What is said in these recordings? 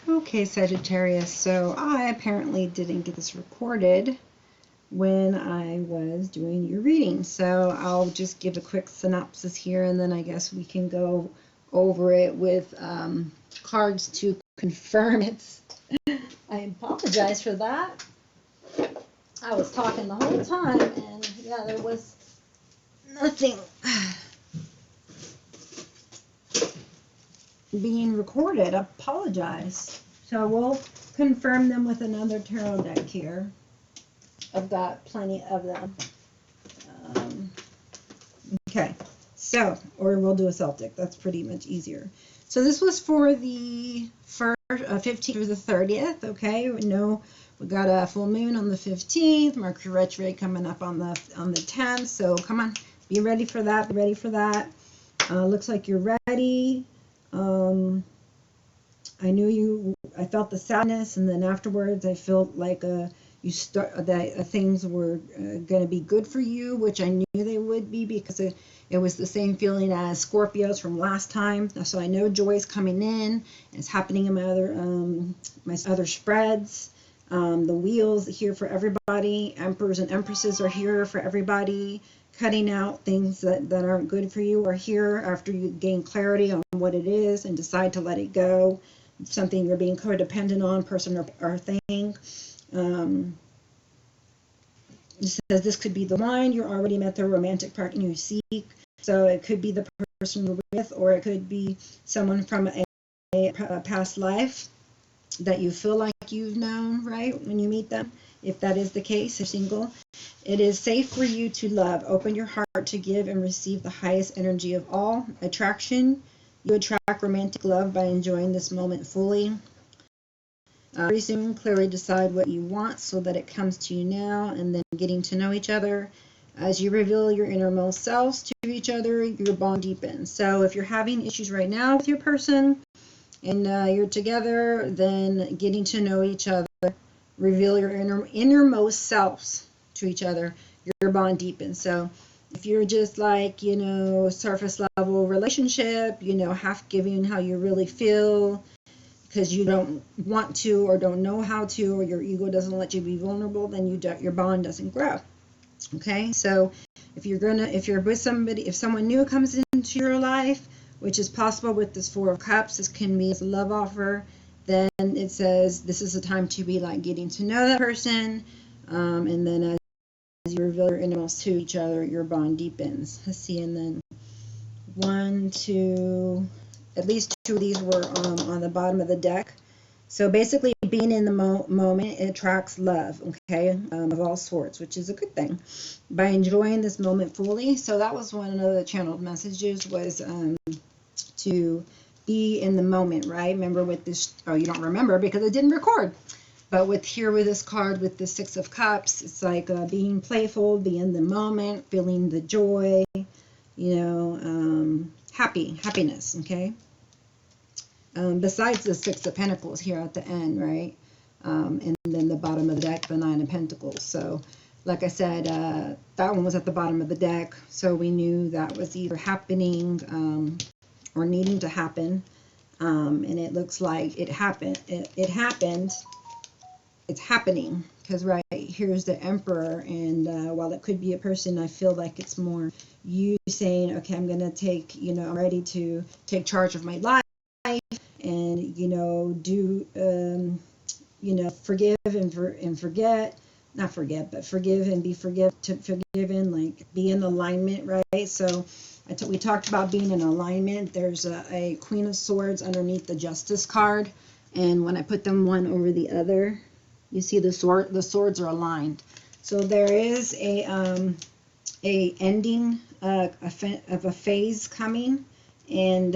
Okay, Sagittarius, so I apparently didn't get this recorded when I was doing your reading, so I'll just give a quick synopsis here, and then I guess we can go over it with cards to confirm it. I apologize for that. I was talking the whole time, and yeah, there was nothing being recorded. I apologize. So we'll confirm them with another tarot deck here. I've got plenty of them. Okay, so, or we'll do a Celtic. That's pretty much easier. So this was for the 15th through the 30th, okay? We know we got a full moon on the 15th, Mercury retrograde coming up on the 10th, so come on, be ready for that, be ready for that. Looks like you're ready. I felt the sadness, and then afterwards I felt like things were going to be good for you, which I knew they would be, because it was the same feeling as Scorpios from last time. So I know joy's coming in. It's happening in my other spreads. The wheels here for everybody. Emperors and empresses are here for everybody. Cutting out things that aren't good for you are here after you gain clarity on what it is and decide to let it go. Something you're being codependent on, person or thing. It says this could be the one. You already met the romantic partner you seek. So it could be the person you're with, or it could be someone from a past life that you feel like you've known, right, when you meet them. If that is the case, if single, it is safe for you to love. Open your heart to give and receive the highest energy of all. Attraction. You attract romantic love by enjoying this moment fully. Very soon, clearly decide what you want so that it comes to you now, and then getting to know each other. As you reveal your innermost selves to each other, your bond deepens. So if you're having issues right now with your person and you're together, then getting to know each other, reveal your innermost selves to each other, your bond deepens. So if you're just like, surface level relationship, half giving how you really feel because you don't want to or don't know how to, or your ego doesn't let you be vulnerable, then your bond doesn't grow. Okay, so if you're with somebody, if someone new comes into your life, which is possible with this Four of Cups, this can be as a love offer, then it says this is a time to be like getting to know that person, and then as you reveal your innermost to each other, your bond deepens. Let's see, and then 1, 2, at least 2 of these were on the bottom of the deck. So basically, being in the moment, it attracts love, okay, of all sorts, which is a good thing, by enjoying this moment fully. So that was one of the channeled messages, was to be in the moment, right? Remember with this, oh, you don't remember because it didn't record. But with this card, with the 6 of Cups, it's like being playful, be in the moment, feeling the joy, happiness, okay? Besides the 6 of Pentacles here at the end, right? And then the bottom of the deck, the 9 of Pentacles. So, like I said, that one was at the bottom of the deck, so we knew that was either happening or needing to happen. And it looks like it happened. It happened. It's happening, because right here's the Emperor, and while it could be a person, I feel like it's more you saying, okay, I'm going to take, I'm ready to take charge of my life. And do forgive and forget, not forget, but forgive and be forgiven, like be in alignment, right? So we talked about being in alignment. There's a Queen of Swords underneath the Justice card, and when I put them one over the other, you see the swords are aligned. So there is a ending of a phase coming, and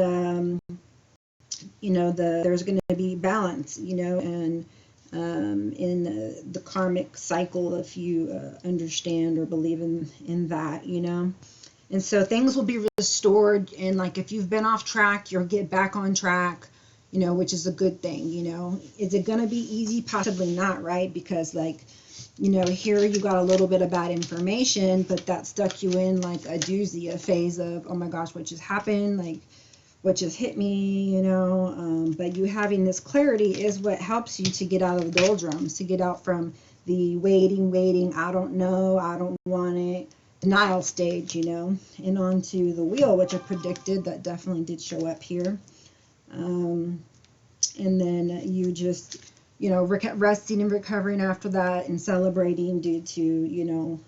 there's going to be balance, and in the karmic cycle, if you understand or believe in that, and so things will be restored, and like if you've been off track, you'll get back on track, which is a good thing. Is it going to be easy? Possibly not, right? Because here you got a little bit of bad information, but that stuck you in like a doozy, a phase of, oh my gosh, what just happened? Like, what just hit me, but you having this clarity is what helps you to get out of the doldrums, to get out from the waiting, I don't know, I don't want it, denial stage, and onto the wheel, which I predicted that definitely did show up here. And then you just, resting and recovering after that and celebrating due to,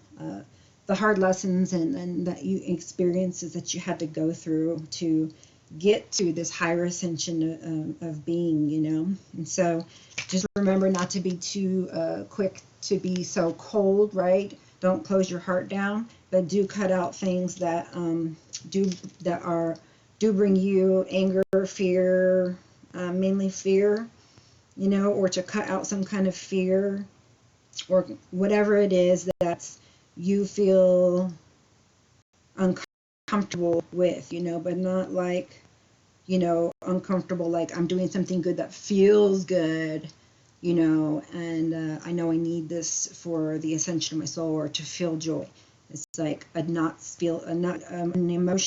the hard lessons and that you experiences that you had to go through to get to this higher ascension of being, And so just remember not to be too quick to be so cold, right? Don't close your heart down, but do cut out things that do bring you anger, fear, mainly fear, or to cut out some kind of fear or whatever it is that you feel uncomfortable with, but not like, uncomfortable like I'm doing something good that feels good, and I know I need this for the ascension of my soul or to feel joy. It's like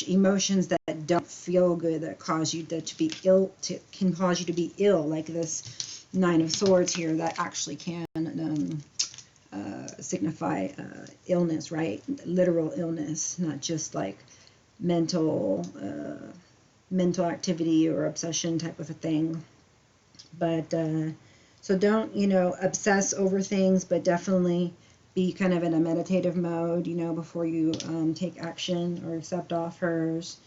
emotions that don't feel good, that cause you to be ill, can cause you to be ill, like this Nine of Swords here that actually can signify illness, right? Literal illness, not just like mental activity or obsession type of a thing. But so don't, obsess over things, but definitely be kind of in a meditative mode, before you take action or accept offers,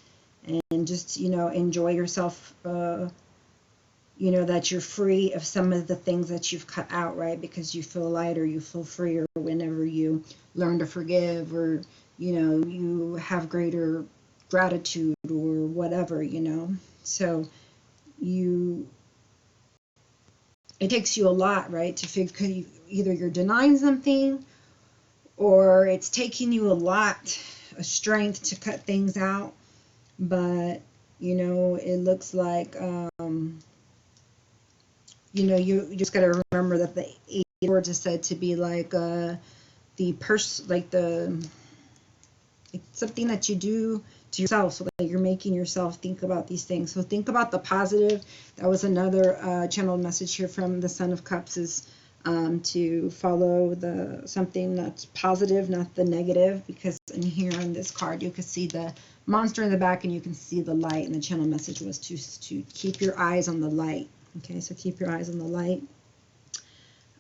and just, enjoy yourself, that you're free of some of the things that you've cut out, right? Because you feel lighter, you feel freer whenever you learn to forgive, or, you have greater gratitude or whatever, So it takes you a lot, right, to figure either you're denying something or it's taking you a lot of strength to cut things out. But, it looks like, you just got to remember that the 8 words is said to be like something that you do to yourself, so that you're making yourself think about these things. So think about the positive. That was another channeled message here from the Son of Cups, is to follow something that's positive, not the negative, because in here on this card you can see the monster in the back and you can see the light, and the channel message was to keep your eyes on the light. Okay, so keep your eyes on the light.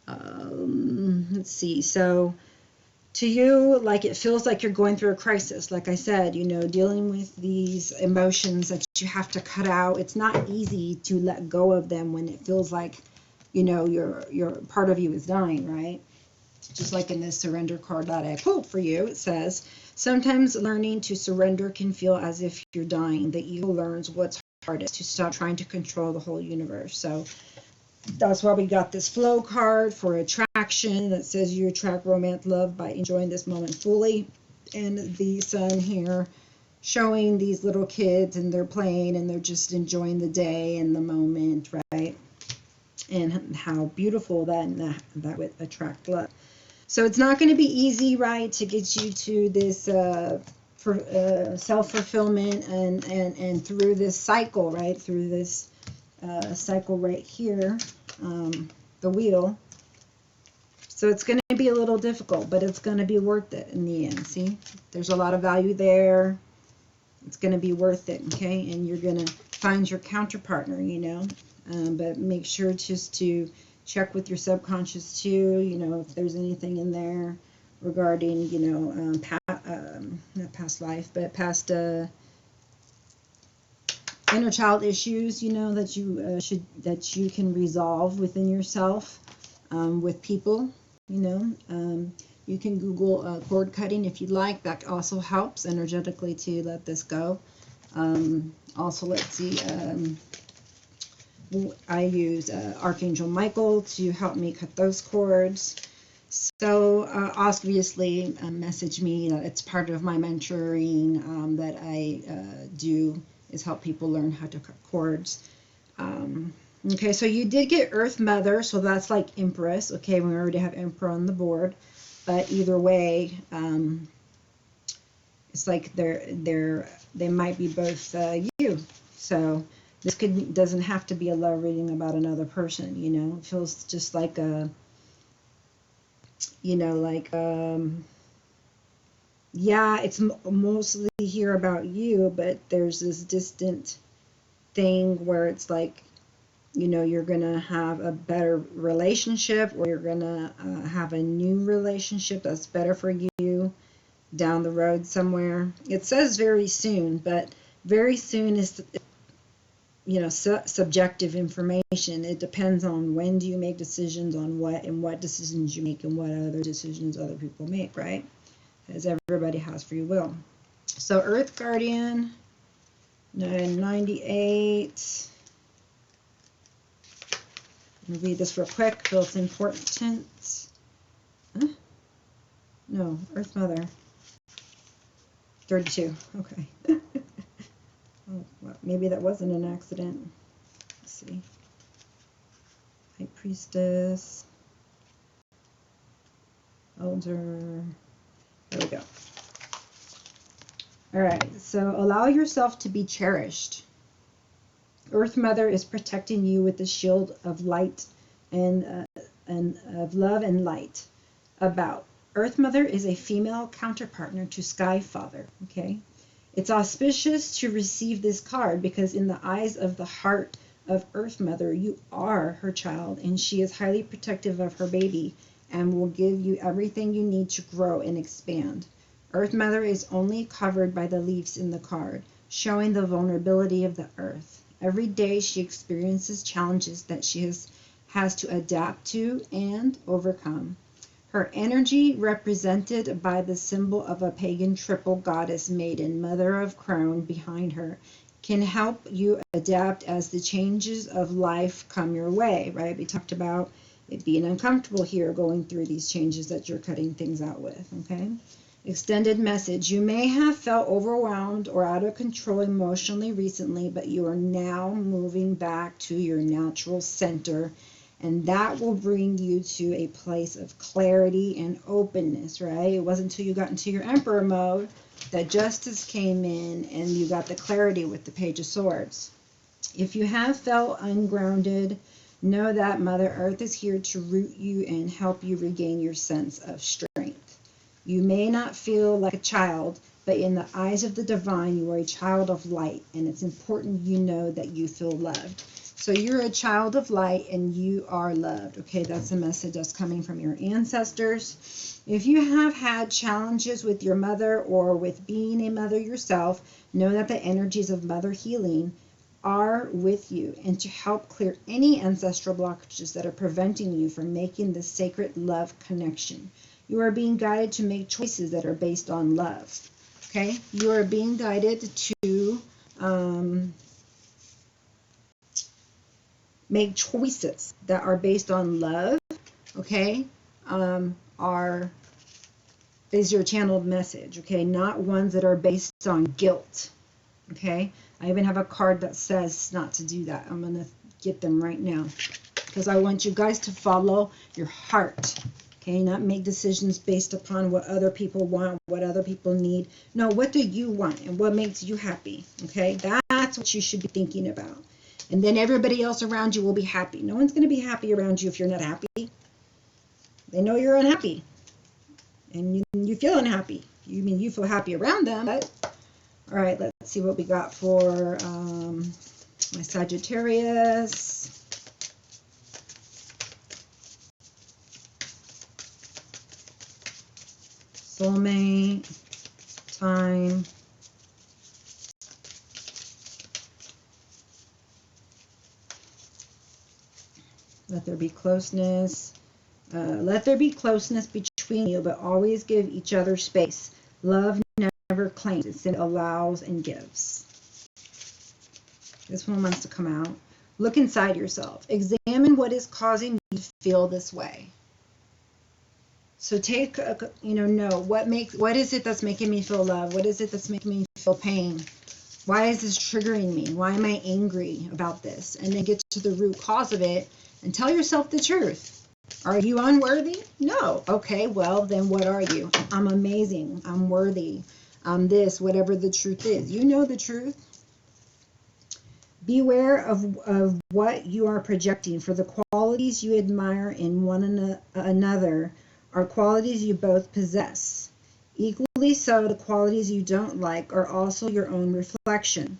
Let's see. So to you, like, it feels like you're going through a crisis. Like I said, dealing with these emotions that you have to cut out. It's not easy to let go of them when it feels like, your part of you is dying, right? Just like in this surrender card that I pulled for you, it says, sometimes learning to surrender can feel as if you're dying. The ego learns what's hardest, to stop trying to control the whole universe. So that's why we got this flow card for attraction that says you attract romance, love by enjoying this moment fully. And the sun here showing these little kids, and they're playing and they're just enjoying the day and the moment, right? And how beautiful that would attract love. So it's not going to be easy, right, to get you to this self-fulfillment and through this cycle, right? Through this cycle right here, the wheel. So it's going to be a little difficult, but it's going to be worth it in the end. See, there's a lot of value there. It's going to be worth it, okay? And you're going to find your counterpartner, but make sure just to check with your subconscious too, if there's anything in there regarding, not past life, but past inner child issues, that you can resolve within yourself, with people, you can Google cord cutting if you'd like. That also helps energetically to let this go. Also, let's see, I use Archangel Michael to help me cut those cords. So obviously message me. It's part of my mentoring that I do, is help people learn how to cut cords. Okay, so you did get Earth Mother, so that's like Empress. Okay, we already have Emperor on the board, but either way, it's like they might be both you. So this doesn't have to be a love reading about another person, you know. It feels just like a, you know, like, yeah, it's mostly here about you, but there's this distant thing where it's like, you know, you're going to have a better relationship, or you're going to have a new relationship that's better for you down the road somewhere. It says very soon, but very soon is, you know, subjective information. It depends on when do you make decisions on what, and what decisions you make and what other decisions other people make, right? Because everybody has free will. So Earth Guardian, 998. I'm going to read this real quick, but it's important. Huh? No, Earth Mother. 32. Okay. Oh, well, maybe that wasn't an accident. Let's see. High Priestess. Elder. There we go. All right. So allow yourself to be cherished. Earth Mother is protecting you with the shield of light and of love and light. About Earth Mother is a female counterpartner to Sky Father. Okay, it's auspicious to receive this card because in the eyes of the heart of Earth Mother, you are her child, and she is highly protective of her baby and will give you everything you need to grow and expand. Earth Mother is only covered by the leaves in the card, showing the vulnerability of the earth. Every day she experiences challenges that she has to adapt to and overcome. Her energy, represented by the symbol of a pagan triple goddess maiden, mother of crone, behind her, can help you adapt as the changes of life come your way, right? We talked about it being uncomfortable here, going through these changes that you're cutting things out with, okay? Extended message. You may have felt overwhelmed or out of control emotionally recently, but you are now moving back to your natural center, and that will bring you to a place of clarity and openness, right? It wasn't until you got into your Emperor mode that justice came in and you got the clarity with the Page of Swords. If you have felt ungrounded, know that Mother Earth is here to root you and help you regain your sense of strength. You may not feel like a child, but in the eyes of the divine, you are a child of light, and it's important you know that you feel loved. So you're a child of light, and you are loved. Okay, that's a message that's coming from your ancestors. If you have had challenges with your mother or with being a mother yourself, know that the energies of mother healing are with you, and to help clear any ancestral blockages that are preventing you from making this sacred love connection. You are being guided to make choices that are based on love. Okay? You are being guided to make choices that are based on love. Okay? Is your channeled message. Okay? Not ones that are based on guilt. Okay? I even have a card that says not to do that. I'm going to get them right now, because I want you guys to follow your heart. Okay, not make decisions based upon what other people want, what other people need. No, what do you want and what makes you happy? Okay, that's what you should be thinking about. And then everybody else around you will be happy. No one's going to be happy around you if you're not happy. They know you're unhappy. And you feel unhappy. You mean you feel happy around them, but... All right, let's see what we got for my Sagittarius. Soulmate, time, let there be closeness. Let there be closeness between you, but always give each other space. Love never claims, it allows and gives. This one wants to come out. Look inside yourself. Examine what is causing you to feel this way. So take, know what is it that's making me feel love? What is it that's making me feel pain? Why is this triggering me? Why am I angry about this? And then get to the root cause of it and tell yourself the truth. Are you unworthy? No. Okay, well, then what are you? I'm amazing. I'm worthy. I'm this, whatever the truth is. You know the truth. Beware of what you are projecting, for the qualities you admire in one another are qualities you both possess. Equally so, the qualities you don't like are also your own reflection.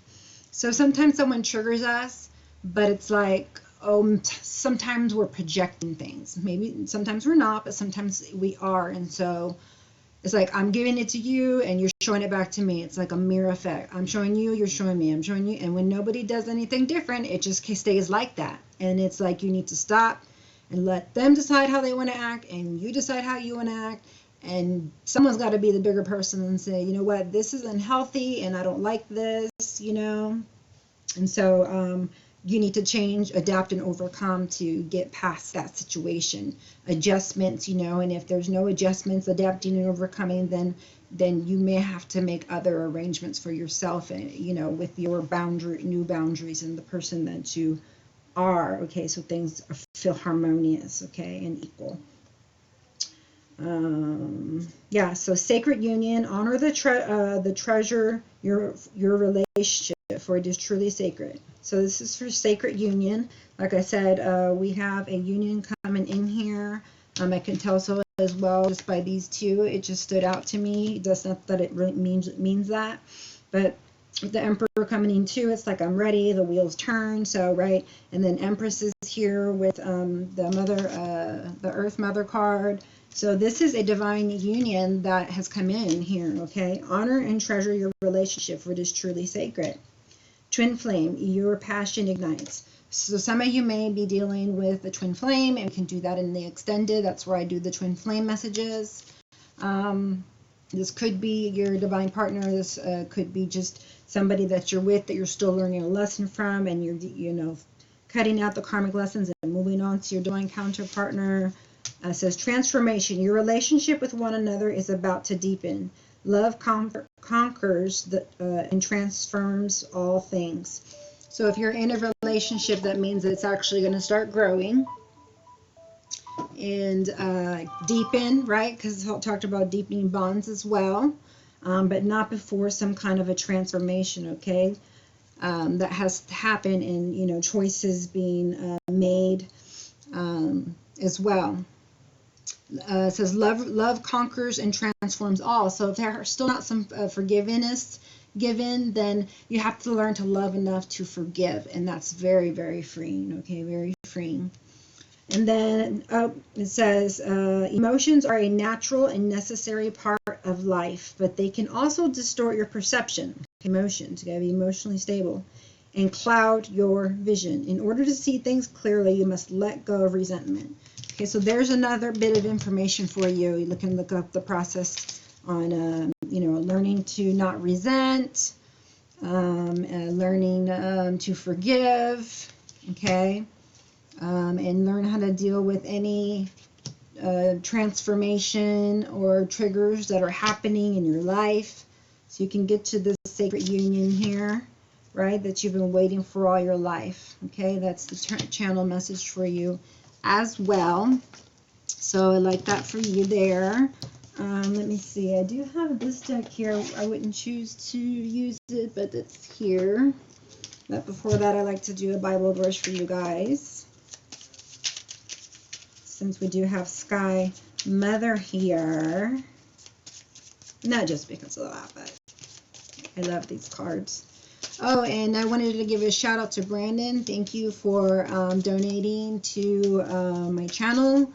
So sometimes someone triggers us, but it's like, oh, sometimes we're projecting things. Maybe sometimes we're not, but sometimes we are. And so it's like, I'm giving it to you and you're showing it back to me. It's like a mirror effect. I'm showing you, you're showing me, I'm showing you. And when nobody does anything different, it just stays like that. And it's like, you need to stop and let them decide how they want to act, and you decide how you want to act. And someone's got to be the bigger person and say, you know what, this is unhealthy and I don't like this, you know. And so you need to change, adapt, and overcome to get past that situation. Adjustments, you know, and if there's no adjustments, adapting and overcoming, then you may have to make other arrangements for yourself, and you know, with your new boundaries and the person that you are. Okay, so things feel harmonious, okay, and equal. Yeah, so sacred union, honor the treasure your relationship, for it is truly sacred. So this is for sacred union. Like I said, we have a union coming in here. I can tell so as well just by these two. It just stood out to me. It does not that it really means that, but the Emperor coming in too, it's like I'm ready, the wheels turn. So right, and then Empress is here with the Earth Mother card. So this is a divine union that has come in here, okay? Honor and treasure your relationship, for it is truly sacred. Twin flame, your passion ignites. So some of you may be dealing with the twin flame, and you can do that in the extended. That's where I do the twin flame messages. This could be your divine partner. This could be just somebody that you're with that you're still learning a lesson from, and you're, you know, cutting out the karmic lessons and moving on to your divine counterpartner. Says transformation. Your relationship with one another is about to deepen. Love conquers and transforms all things. So if you're in a relationship, that means that it's actually going to start growing and deepen, right? Because it talked about deepening bonds as well, but not before some kind of a transformation, okay? That has happened, and you know, choices being made as well. It says love conquers and transforms all. So if there are still not some forgiveness given, then you have to learn to love enough to forgive, and that's very, very freeing. Okay, very freeing. And then it says emotions are a natural and necessary part of life, but they can also distort your perception. Emotions, you gotta be emotionally stable, and cloud your vision. In order to see things clearly, you must let go of resentment. Okay, so there's another bit of information for you. You can look up the process on, you know, learning to not resent, learning to forgive, okay, and learn how to deal with any transformation or triggers that are happening in your life. So you can get to this sacred union here, right, that you've been waiting for all your life. Okay, that's the channel message for you as well. So I like that for you there. Let me see, I do have this deck here. I wouldn't choose to use it, but it's here. But before that, I like to do a Bible verse for you guys, since we do have Sky Mother here. Not just because of that, but I love these cards. Oh, and I wanted to give a shout out to Brandon. Thank you for donating to my channel.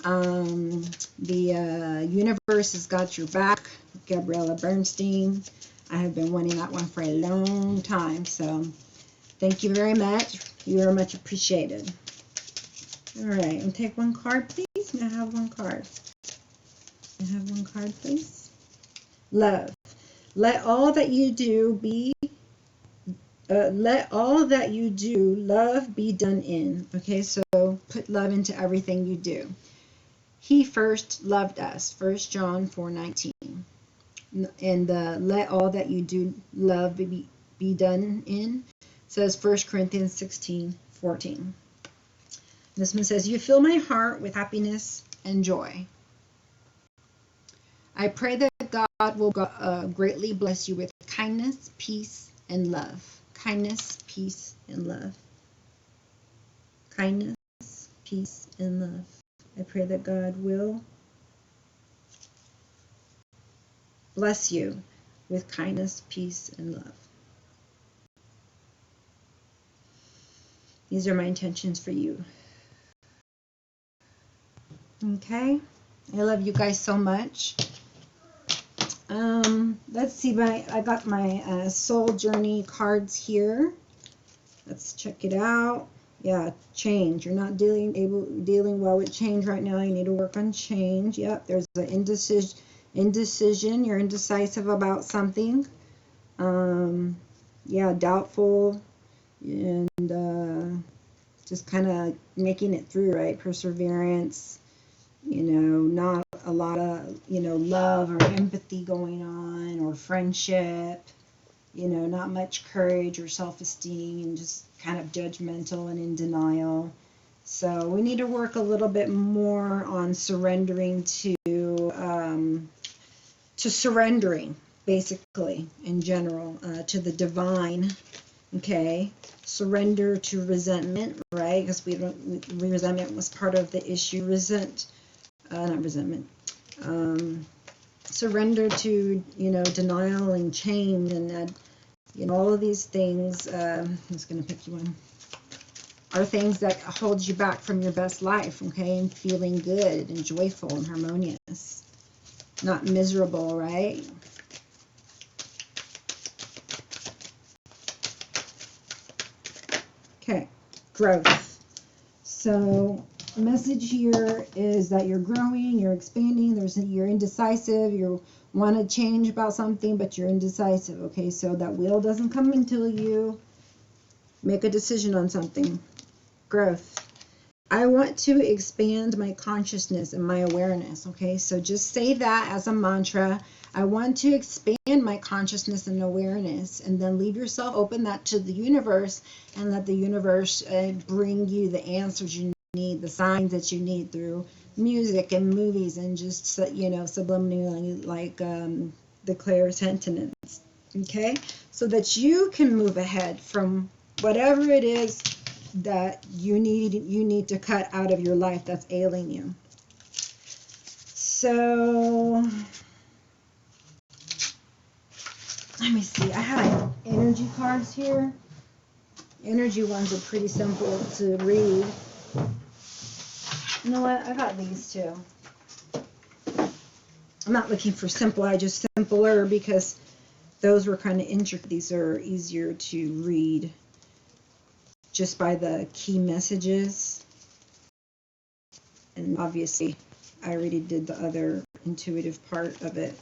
The universe has got your back. Gabriella Bernstein. I have been wanting that one for a long time. So thank you very much. You are much appreciated. All right, and take one card, please. May I have one card? May I have one card, please? Love. Let all that you do be let all that you do, love be done in. Okay, so put love into everything you do. He first loved us. 1 John 4:19. And let all that you do, love be done in, says 1 Corinthians 16:14. This one says, you fill my heart with happiness and joy. I pray that God will greatly bless you with kindness, peace, and love. Kindness, peace, and love. Kindness, peace, and love. I pray that God will bless you with kindness, peace, and love. These are my intentions for you. Okay? I love you guys so much. Let's see, I got my soul journey cards here. Let's check it out. Yeah, change. You're not dealing well with change right now. You need to work on change. Yep, there's an indecision. You're indecisive about something. Yeah, doubtful, and just kind of making it through, right? Perseverance. Not a lot of, love or empathy going on, or friendship. Not much courage or self-esteem, and just kind of judgmental and in denial. So we need to work a little bit more on surrendering to surrendering, basically, in general, to the divine. Okay, surrender to resentment, right? Because resentment was part of the issue. Not resentment. Surrender to, denial and shame, and all of these things. I'm just going to pick you one. Are things that hold you back from your best life, okay? And feeling good and joyful and harmonious, not miserable, right? Okay, growth. So the message here is that you're growing, you're expanding. You're indecisive. You want to change about something, but you're indecisive. Okay, so that wheel doesn't come until you make a decision on something. Growth. I want to expand my consciousness and my awareness. Okay, so just say that as a mantra. I want to expand my consciousness and awareness, and then leave yourself open that to the universe, and let the universe bring you the answers you need, the signs that you need through music and movies, and just, subliminally, like declare sentiments. Okay, so that you can move ahead from whatever it is that you need to cut out of your life that's ailing you. So let me see. I have energy cards here. Energy ones are pretty simple to read. You know what? I got these too. I'm not looking for simple. I just simpler, because those were kind of intricate. These are easier to read just by the key messages. And obviously, I already did the other intuitive part of it.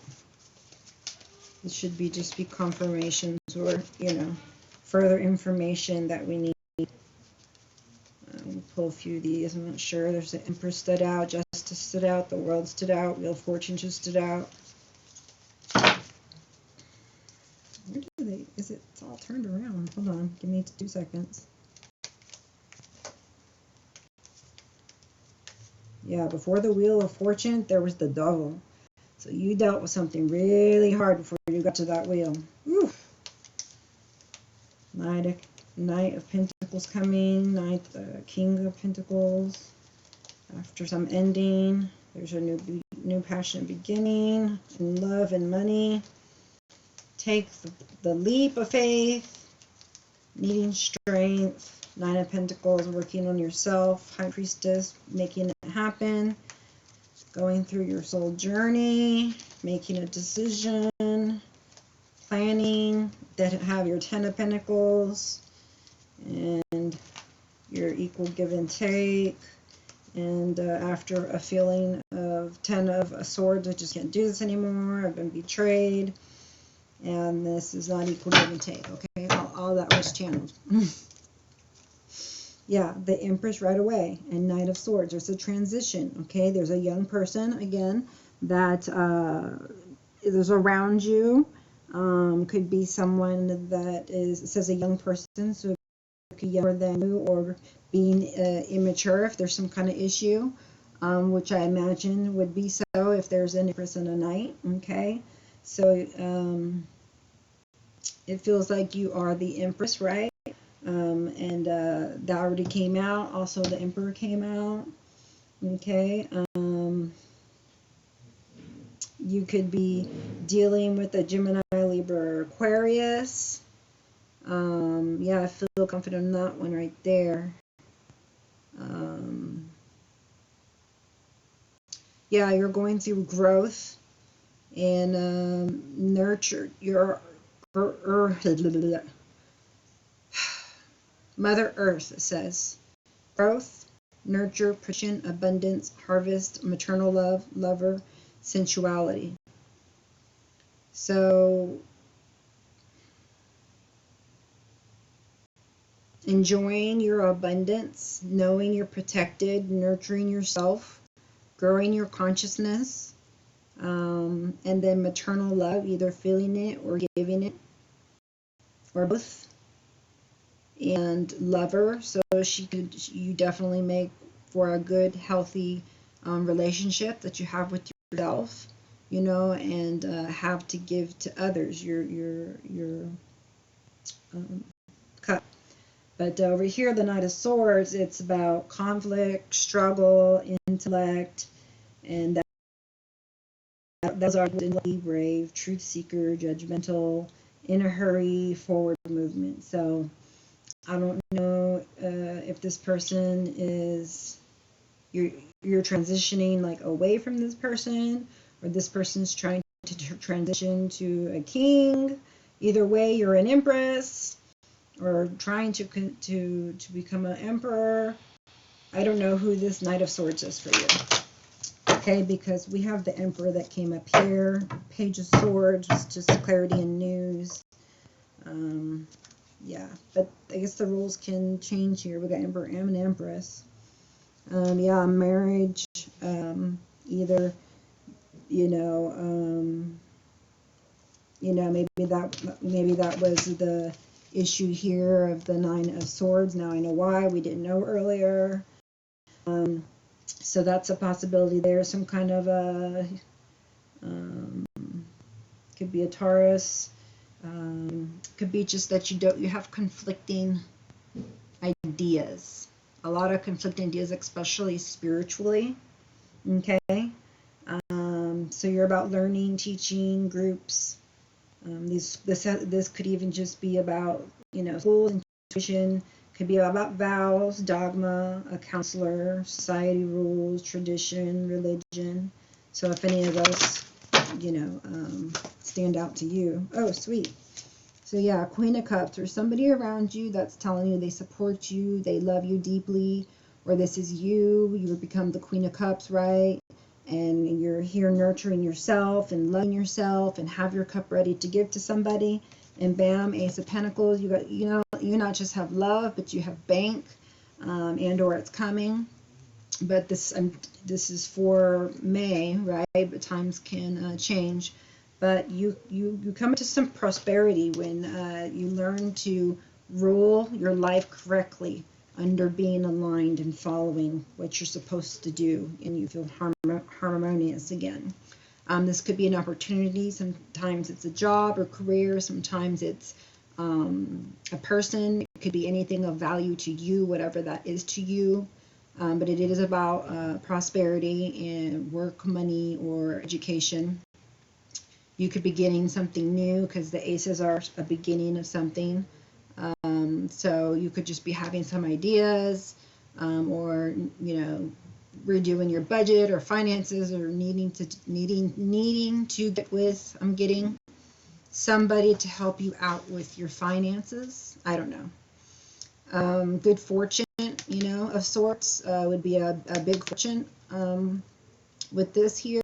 It should just be confirmations, or, further information that we need. We'll pull a few of these. I'm not sure. There's the Empress stood out, Justice stood out, the World stood out, Wheel of Fortune just stood out. Where do they? It's all turned around. Hold on. Give me 2 seconds. Yeah, before the Wheel of Fortune, there was the Devil. So you dealt with something really hard before you got to that wheel. Oof. Knight of Pentacles coming. King of Pentacles. After some ending, there's a new passionate beginning in love and money. Take the leap of faith. Needing strength. 9 of Pentacles, working on yourself. High Priestess, making it happen. Going through your soul journey. Making a decision. Planning. That have your 10 of Pentacles. And your equal give and take. And after a feeling of 10 of Swords, I just can't do this anymore. I've been betrayed. And this is not equal give and take. Okay, all that was channeled. Yeah, the Empress right away, and Knight of Swords. There's a transition, okay? There's a young person, again, that is around you. Could be someone that is, it says a young person, so it could be younger than you, or being immature if there's some kind of issue, which I imagine would be so if there's an Empress and a Knight, okay? So it feels like you are the Empress, right? And that already came out. Also, the Emperor came out. Okay. You could be dealing with a Gemini, Libra, or Aquarius. Yeah, I feel confident in that one right there. Yeah, you're going through growth and nurture your Mother Earth, it says. Growth, nurture, protection, abundance, harvest, maternal love, lover, sensuality. So enjoying your abundance, knowing you're protected, nurturing yourself, growing your consciousness, and then maternal love, either feeling it or giving it, or both. And lover, so you definitely make for a good, healthy relationship that you have with yourself, you know, and have to give to others your cup. But over here, the Knight of Swords, it's about conflict, struggle, intellect, and those are brave, truth seeker, judgmental, in a hurry, forward movement. So I don't know if this person is, you're transitioning like away from this person, or this person's trying to transition to a king. Either way, you're an empress, or trying to become an emperor. I don't know who this Knight of Swords is for you. Okay, because we have the Emperor that came up here. Page of Swords was just clarity and news. Yeah, but I guess the rules can change here. We got Emperor and an Empress. Yeah, marriage. Either, maybe that was the issue here of the Nine of Swords. Now I know why. We didn't know earlier. So that's a possibility there. Some kind of a could be a Taurus. Could be just that you have conflicting ideas. A lot of conflicting ideas, especially spiritually. Okay. So you're about learning, teaching, groups. This could even just be about, school, intuition. Could be about vows, dogma, a counselor, society rules, tradition, religion. So if any of those, stand out to you. Oh, sweet. So yeah, Queen of Cups. There's somebody around you that's telling you they support you, they love you deeply, or this is you. You become the Queen of Cups, right? And you're here nurturing yourself and loving yourself and have your cup ready to give to somebody. And bam, Ace of Pentacles. You got, you not just have love, but you have bank, and or it's coming. But this is for May, right? But times can change. But you come into some prosperity when you learn to rule your life correctly under being aligned and following what you're supposed to do, and you feel harmonious again. This could be an opportunity. Sometimes it's a job or career. Sometimes it's a person. It could be anything of value to you, whatever that is to you. But it is about prosperity and work, money, or education. You could be getting something new because the aces are a beginning of something. So you could just be having some ideas, or redoing your budget or finances, or needing to get with. I'm getting somebody to help you out with your finances. I don't know. Good fortune, of sorts, would be a big fortune. With this here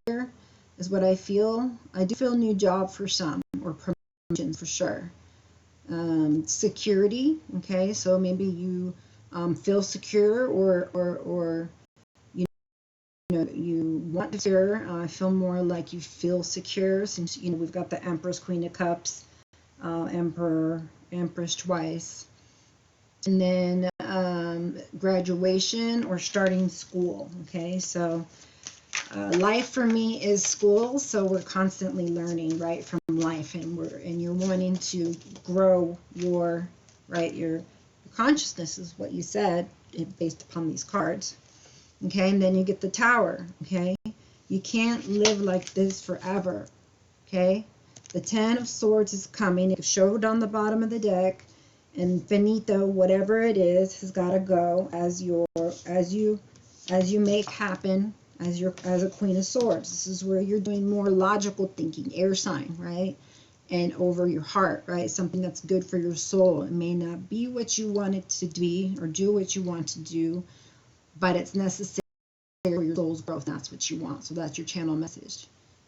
is what I feel. I do feel a new job for some, or promotions for sure. Security, okay, so maybe you feel secure, or you want to secure. I feel more like you feel secure, since we've got the Empress, Queen of Cups, Emperor, Empress twice, and then graduation or starting school. Okay, so life for me is school, so we're constantly learning, right, from life, and you're wanting to grow your consciousness is what you said based upon these cards. Okay, and then you get the Tower. Okay, you can't live like this forever. Okay, the Ten of Swords is coming. It showed on the bottom of the deck, and finito, whatever it is, has got to go as you make happen as a Queen of Swords. This is where you're doing more logical thinking, air sign, right? And over your heart, right? Something that's good for your soul. It may not be what you want it to be or do what you want to do, but it's necessary for your soul's growth. That's what you want. So that's your channel message.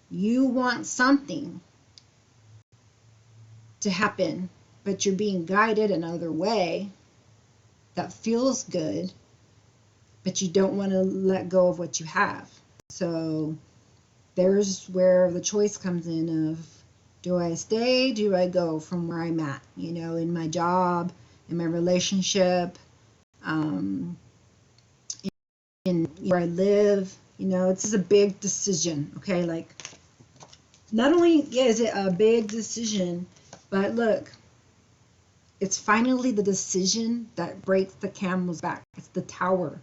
You want something to happen, but you're being guided another way that feels good, but you don't want to let go of what you have. So there's where the choice comes in of, do I stay? Do I go from where I'm at? You know, in my job, in my relationship, in where I live. You know, this is a big decision, okay? Like, not only is it a big decision, but look, it's finally the decision that breaks the camel's back. It's the Tower.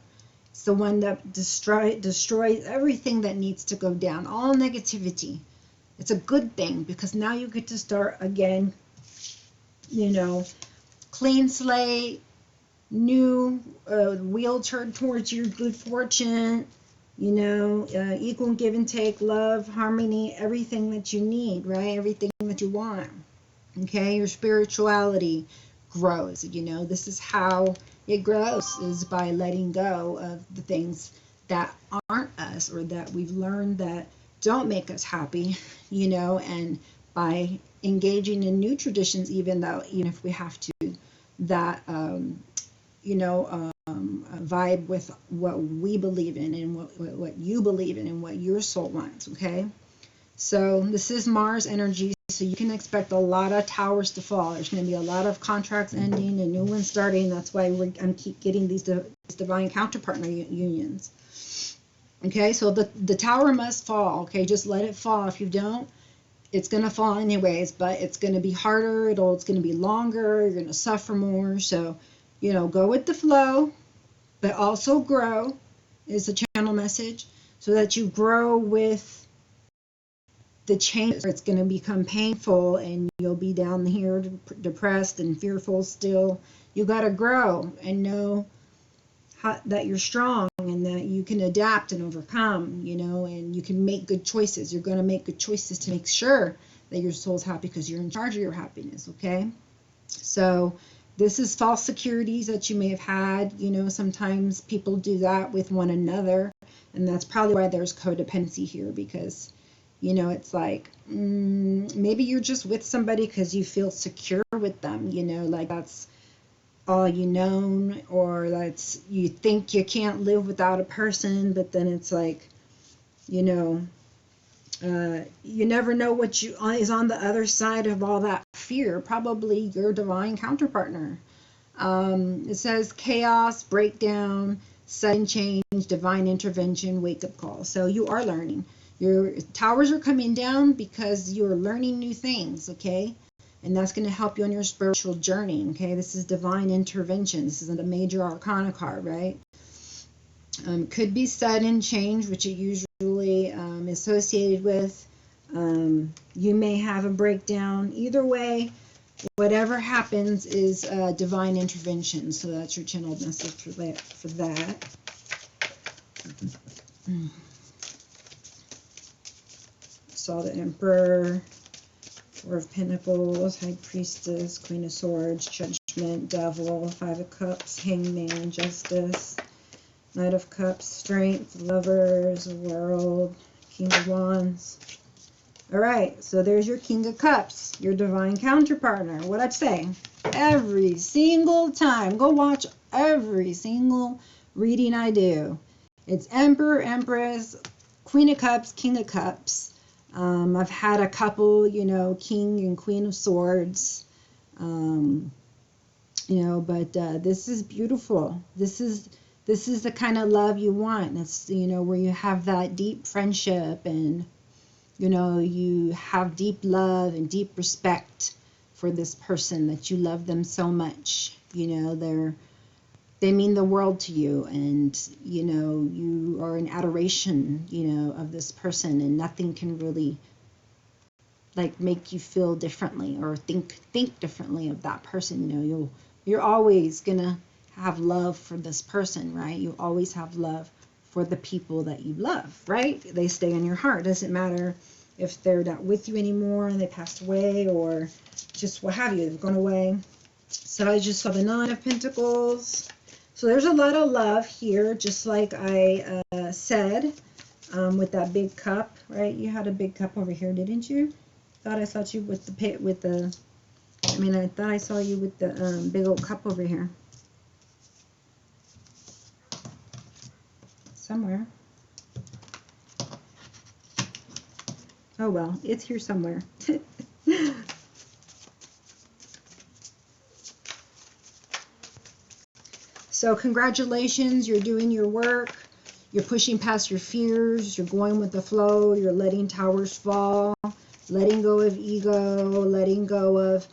It's the one that destroys everything that needs to go down, all negativity. It's a good thing because now you get to start again, you know, clean slate, new wheel turned towards your good fortune, you know, equal give and take, love, harmony, everything that you need, right? Everything that you want. Okay, your spirituality grows. You know, this is how it grows, is by letting go of the things that aren't us or that we've learned that don't make us happy, you know, and by engaging in new traditions, even if we have to, that you know, vibe with what we believe in and what you believe in and what your soul wants. Okay, so this is Mars energy, so you can expect a lot of towers to fall. There's going to be a lot of contracts ending and new ones starting. That's why I'm keep getting these divine counterpartner unions. Okay, so the Tower must fall. Okay, just let it fall. If you don't, it's going to fall anyways, but it's going to be harder. It's going to be longer. You're going to suffer more. So, you know, go with the flow, but also grow is the channel message, so that you grow with the change. It's going to become painful and you'll be down here depressed and fearful still. You got to grow and know that you're strong and that you can adapt and overcome, you know, and you can make good choices. You're going to make good choices to make sure that your soul's happy because you're in charge of your happiness, okay? So this is false securities that you may have had. You know, sometimes people do that with one another, and that's probably why there's codependency here, because, you know, it's like maybe you're just with somebody because you feel secure with them, you know, like that's all you know, or that's, you think you can't live without a person, but then it's like, you know, you never know what is on the other side of all that fear. Probably your divine counterpartner. It says chaos, breakdown, sudden change, divine intervention, wake-up call. So you are learning. Your towers are coming down because you're learning new things, okay? And that's going to help you on your spiritual journey, okay? This is divine intervention. This isn't a major arcana card, right? Could be sudden change, which it usually is associated with. You may have a breakdown. Either way, whatever happens is divine intervention. So that's your channel message for that. Saw the Emperor, Four of Pentacles, High Priestess, Queen of Swords, Judgment, Devil, Five of Cups, Hangman, Justice, Knight of Cups, Strength, Lovers, World, King of Wands. All right, so there's your King of Cups, your divine counterpartner. What I'd say, every single time, go watch every single reading I do. It's Emperor, Empress, Queen of Cups, King of Cups. I've had a couple, you know, King and Queen of Swords, you know, but this is beautiful. This is the kind of love you want. It's, you know, where you have that deep friendship and, you know, you have deep love and deep respect for this person, that you love them so much. You know, they mean the world to you, and you know, you are in adoration, you know, of this person, and nothing can really like make you feel differently or think differently of that person. You know, you're always gonna have love for this person, right? You always have love for the people that you love, right? They stay in your heart. Doesn't matter if they're not with you anymore and they passed away, or just what have you, they've gone away. So I just saw the Nine of Pentacles. So there's a lot of love here, just like I said, with that big cup, right? You had a big cup over here, didn't you? Thought I saw you with the I thought I saw you with the big old cup over here. Somewhere. Oh well, it's here somewhere. So congratulations, you're doing your work. You're pushing past your fears. You're going with the flow. You're letting towers fall. Letting go of ego. Letting go of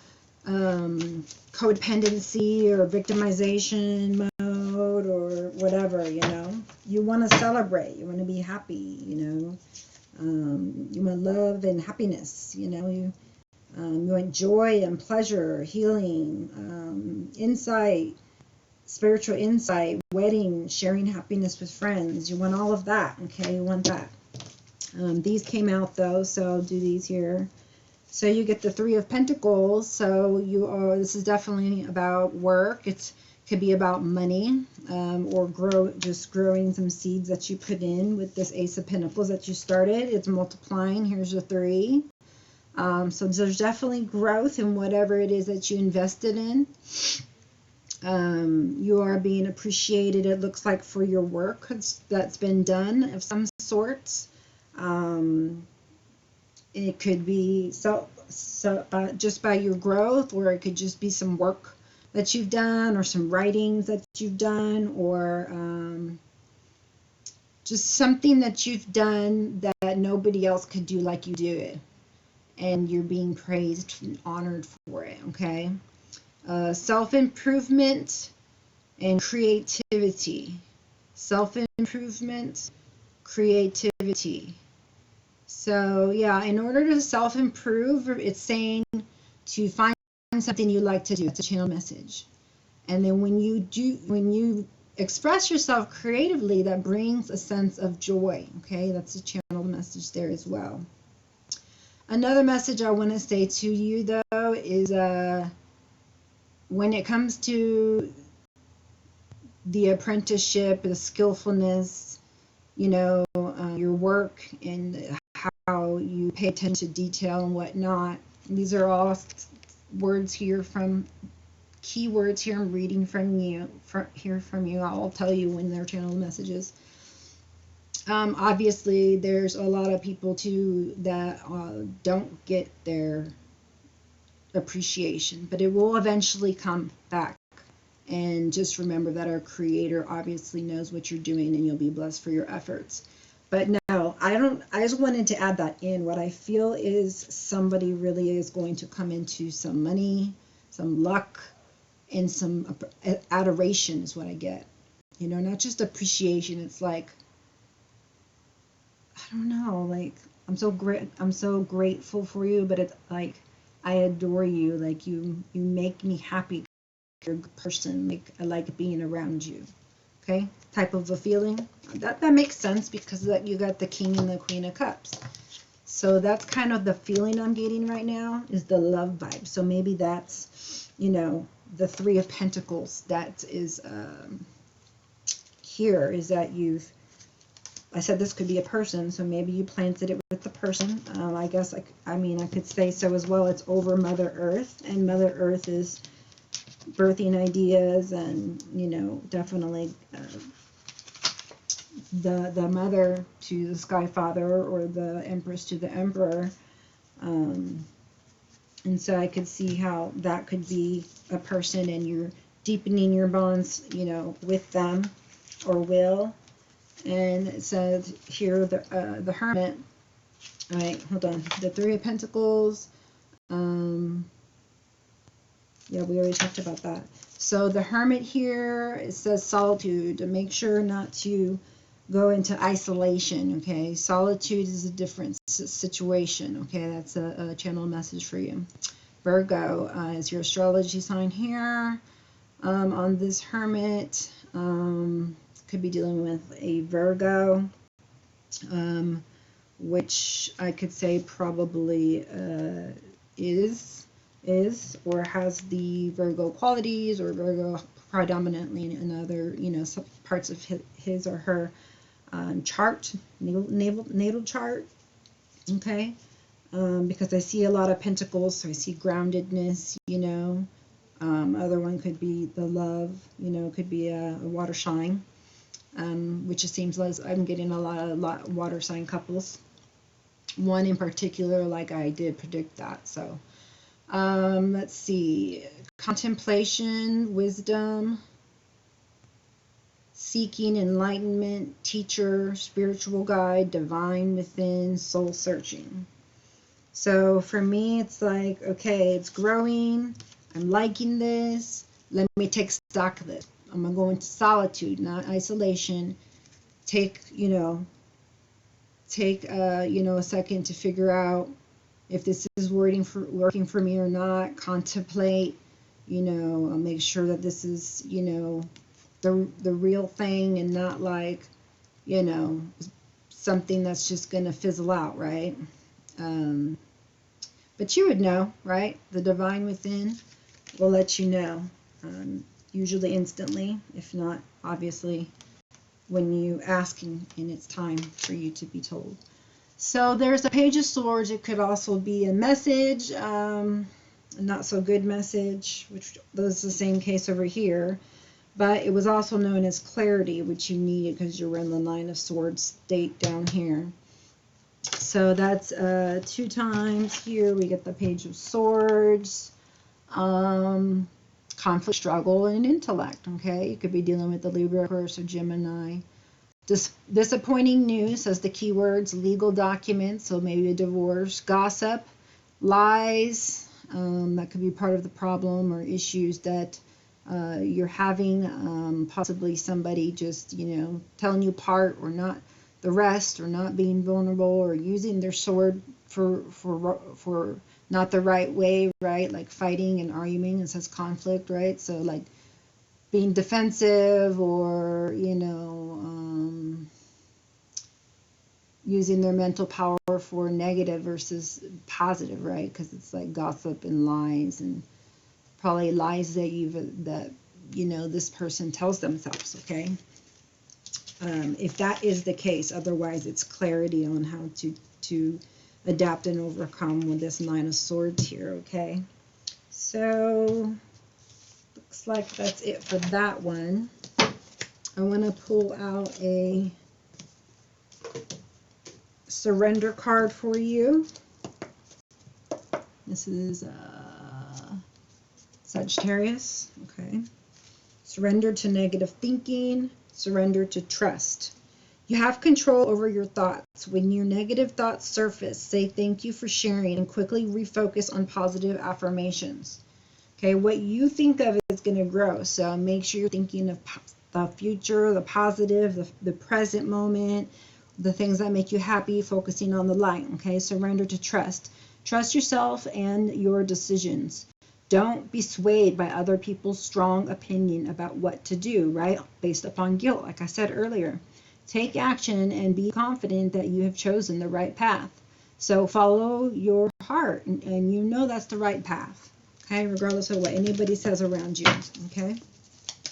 codependency or victimization mode or whatever, you know. You want to celebrate. You want to be happy, you know. You want love and happiness, you know. You want joy and pleasure, healing, insight, spiritual insight, wedding, sharing happiness with friends. You want all of that, okay? You want that. These came out though, so I'll do these here. So you get the Three of Pentacles. So this is definitely about work. It could be about money, or just growing some seeds that you put in with this Ace of Pentacles that you started. It's multiplying. Here's the 3. So there's definitely growth in whatever it is that you invested in. You are being appreciated, it looks like, for your work that's been done of some sorts. It could be just by your growth, or it could just be some work that you've done, or some writings that you've done, or just something that you've done that nobody else could do like you do it, and you're being praised and honored for it, okay? Self-improvement and creativity. Self-improvement, creativity. So yeah, in order to self-improve, it's saying to find something you like to do. That's a channel message. And then when you express yourself creatively, that brings a sense of joy. Okay, that's a channel message there as well. Another message I want to say to you though is when it comes to the apprenticeship, the skillfulness, you know, your work and how you pay attention to detail and whatnot. These are all words here from keywords here. I'm reading from you. I'll tell you when they're channel messages. Obviously, there's a lot of people too that don't get their appreciation, but it will eventually come back. And just remember that our Creator obviously knows what you're doing, and you'll be blessed for your efforts. But no, I just wanted to add that in. What I feel is somebody really is going to come into some money, some luck, and some adoration is what I get. You know, not just appreciation. It's like, I don't know, like, I'm so grateful for you, but it's like, I adore you. Like, you make me happy. You're a good person. Like, I like being around you. Okay, type of a feeling. That makes sense, because that you got the King and the Queen of Cups. So that's kind of the feeling I'm getting right now, is the love vibe. So maybe that's, you know, the Three of Pentacles that is here, is that I said this could be a person, so maybe you planted it with the person. I guess I could say so as well. It's over Mother Earth, and Mother Earth is birthing ideas, and you know, definitely the mother to the Sky Father, or the Empress to the Emperor, and so I could see how that could be a person, and you're deepening your bonds, you know, with them, or will. And it says here the Hermit. All right, hold on. The Three of Pentacles. Yeah, we already talked about that. So the Hermit here, it says solitude. Make sure not to go into isolation, okay? Solitude is a different situation, okay? That's a channel message for you. Virgo is your astrology sign here. On this Hermit, could be dealing with a Virgo, which I could say probably is or has the Virgo qualities, or Virgo predominantly in other, some parts of his or her chart, natal chart, okay? Because I see a lot of pentacles, so I see groundedness, other one could be the love, could be a water sign, which it seems like I'm getting a lot of water sign couples. One in particular, like I did predict that. So let's see, contemplation, wisdom, seeking enlightenment, teacher, spiritual guide, divine within, soul searching. So for me, it's like, okay, it's growing. I'm liking this. Let me take stock of it. I'm going to go into solitude, not isolation. Take a second to figure out if this is working for me or not. Contemplate, make sure that this is, the real thing, and not like, something that's just going to fizzle out, right? But you would know, right? The divine within will let you know, usually instantly, if not, obviously, when you ask and it's time for you to be told. So there's a Page of Swords. It could also be a message, a not so good message, which was the same case over here. But it was also known as clarity, which you needed because you're in the Nine of Swords state down here. So that's 2 times here. We get the Page of Swords, conflict, struggle, and intellect. Okay, you could be dealing with the Libra, Aquarius, or Gemini. Disappointing news says the keywords: legal documents, so maybe a divorce, gossip, lies. That could be part of the problem or issues that you're having. Possibly somebody just, telling you part or not the rest, or not being vulnerable, or using their sword for not the right way, right? Like fighting and arguing. It says conflict, right? So like being defensive, or using their mental power for negative versus positive, right? Because it's like gossip and lies, and probably lies that this person tells themselves, okay? If that is the case. Otherwise, it's clarity on how to adapt and overcome with this Nine of Swords here, okay? So looks like that's it for that one. I want to pull out a surrender card for you. This is Sagittarius, okay? Surrender to negative thinking, surrender to trust. You have control over your thoughts. When your negative thoughts surface, say thank you for sharing and quickly refocus on positive affirmations. Okay, what you think of is going to grow, so make sure you're thinking of the future, the positive, the present moment, the things that make you happy, focusing on the light, okay? Surrender to trust. Trust yourself and your decisions. Don't be swayed by other people's strong opinion about what to do, right? Based upon guilt, like I said earlier. Take action and be confident that you have chosen the right path. So follow your heart, and you know that's the right path, okay? Regardless of what anybody says around you, okay?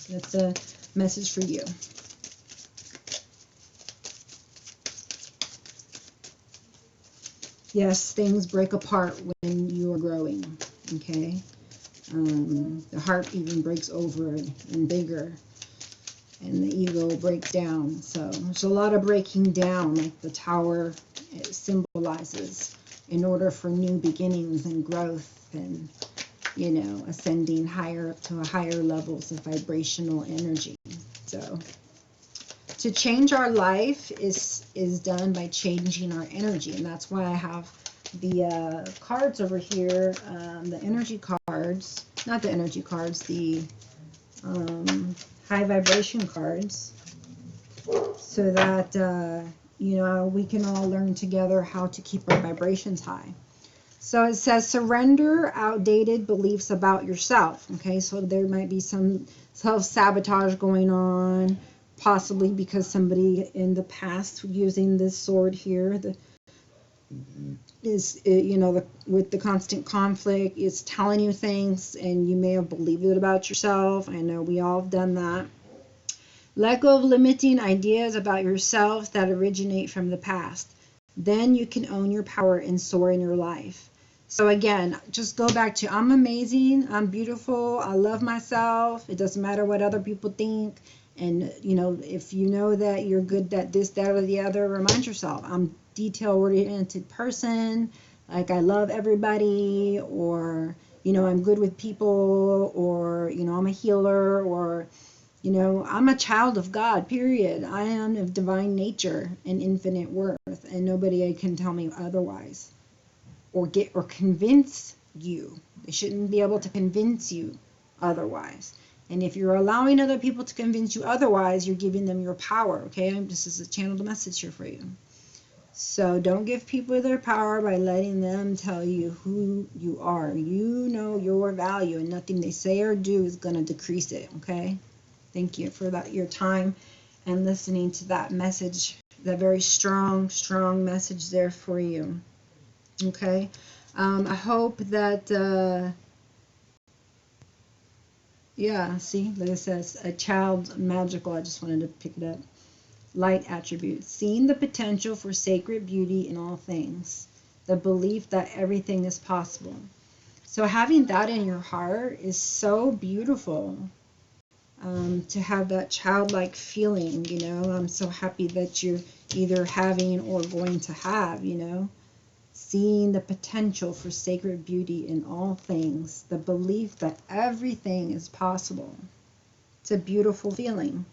That's a message for you. Yes, things break apart when you are growing, okay? The heart even breaks over and bigger, and the ego breaks down. So there's a lot of breaking down, like the tower it symbolizes, in order for new beginnings and growth, and ascending higher up to a higher levels of vibrational energy. So to change our life is done by changing our energy, and that's why I have the cards over here, the energy cards, not the energy cards, the high vibration cards so that, you know, we can all learn together how to keep our vibrations high. So it says surrender outdated beliefs about yourself. Okay, so there might be some self-sabotage going on, possibly because somebody in the past using this sword here you know, with the constant conflict, is telling you things and you may have believed it about yourself. I know we all have done that. Let go of limiting ideas about yourself that originate from the past. Then you can own your power and soar in your life. So again, just go back to I'm amazing, I'm beautiful, I love myself. It doesn't matter what other people think. And you know, if you know that you're good at this, that, or the other, remind yourself, I'm detail-oriented person. Like I love everybody, or you know, I'm good with people, or you know, I'm a healer, or you know, I'm a child of God, period. I am of divine nature and infinite worth, and nobody can tell me otherwise or convince you. They shouldn't be able to convince you otherwise. And if you're allowing other people to convince you otherwise, you're giving them your power, okay? This is a channeled message here for you. So don't give people their power by letting them tell you who you are. You know your value, and nothing they say or do is going to decrease it, okay? Thank you for that, your time and listening to that message, that very strong, strong message there for you. Okay. I hope that, yeah, see, like it says, a child magical. I just wanted to pick it up. Light attributes. Seeing the potential for sacred beauty in all things. The belief that everything is possible. So having that in your heart is so beautiful. To have that childlike feeling, you know, I'm so happy that you're either having or going to have, you know, seeing the potential for sacred beauty in all things, the belief that everything is possible. It's a beautiful feeling.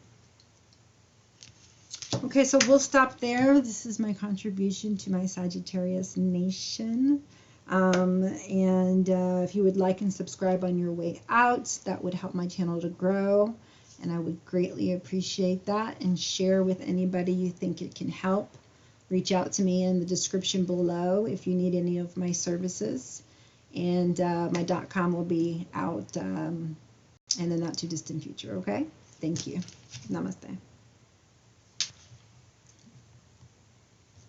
Okay, so we'll stop there. This is my contribution to my Sagittarius nation. And if you would like and subscribe on your way out, that would help my channel to grow. And I would greatly appreciate that. And share with anybody you think it can help. Reach out to me in the description below if you need any of my services. And my .com will be out in the not too distant future, okay? Thank you. Namaste.